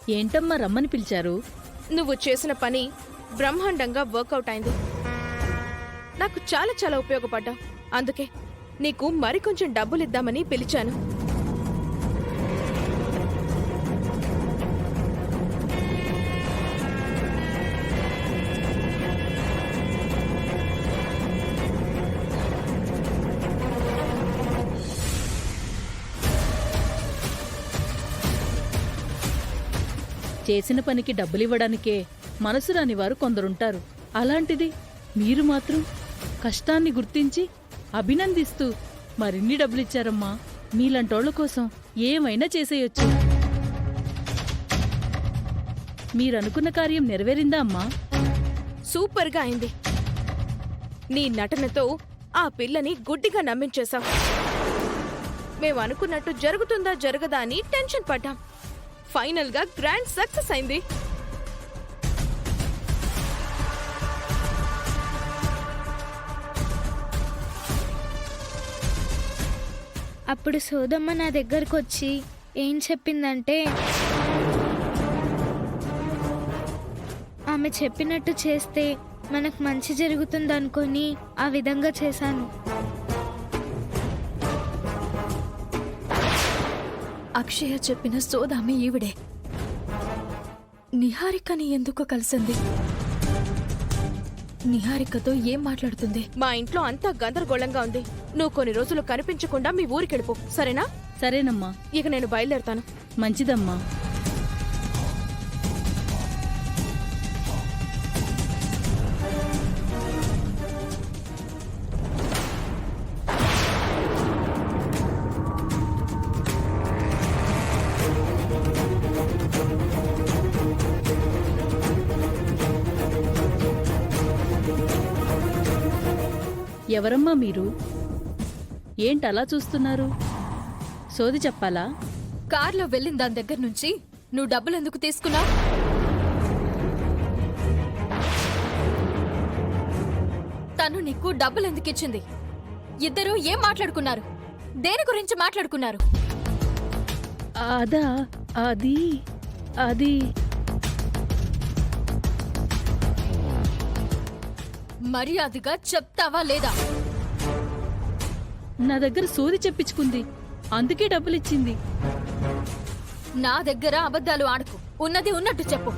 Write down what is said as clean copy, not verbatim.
ఏంటమ్మా రమ్మని పిలిచారు? నువ్వు చేసిన పని బ్రహ్మాండంగా వర్కౌట్ అయింది. నాకు చాలా చాలా ఉపయోగపడ్డావు. అందుకే నీకు మరికొంచెం డబ్బులిద్దామని పిలిచాను. చేసిన పనికి డబ్బులివ్వడానికే మనసు రాని వారు కొందరుంటారు. అలాంటిది మీరు మాత్రం కష్టాన్ని గుర్తించి అభినందిస్తూ మరిన్ని డబ్బులిచ్చారమ్మా. మీలాంటోళ్ల కోసం ఏమైనా చేసేయొచ్చు. మీరనుకున్న కార్యం నెరవేరిందా అమ్మా? సూపర్గా అయింది. నీ నటనతో ఆ పిల్లని గుడ్డిగా నమ్మించేశాం. మేమనుకున్నట్టు జరుగుతుందా జరగదా అని టెన్షన్ పడ్డాం. ఫైనల్ గా గ్రాండ్ సక్సెస్ అయింది. అప్పుడు సోదమ్మ నా దగ్గరకు వచ్చి ఏం చెప్పిందంటే, ఆమె చెప్పినట్టు చేస్తే మనకు మంచి జరుగుతుందనుకొని ఆ విధంగా చేశాను. అక్షయ చెప్పిన సోదామి ఈవిడే. నిహారికని ఎందుకు కలిసింది? నిహారికతో ఏం మాట్లాడుతుంది? మా ఇంట్లో అంతా గందరగోళంగా ఉంది. నువ్వు కొన్ని రోజులు కనిపించకుండా మీ ఊరికెళ్ళిపో, సరేనా? సరేనమ్మా. ఇక నేను బయలుదేరుతాను. మంచిదమ్మా. ఎవరమ్మా మీరు? ఏంటలా చూస్తున్నారు? సోది చెప్పాలా? కార్లో వెళ్ళిన దాని దగ్గర నుంచి నువ్వు డబ్బులెందుకు తీసుకున్నావు? తను నీకు డబ్బులెందుకు ఇచ్చింది? ఇద్దరూ ఏం మాట్లాడుకున్నారు? దేని గురించి మాట్లాడుకున్నారు? అదా అది అది మర్యాదగా చెప్తావా లేదా? నా దగ్గర సోది చెప్పించుకుంది, అందుకే డబ్బులిచ్చింది. నా దగ్గర అబద్ధాలు ఆడకు. ఉన్నది ఉన్నట్టు చెప్పు.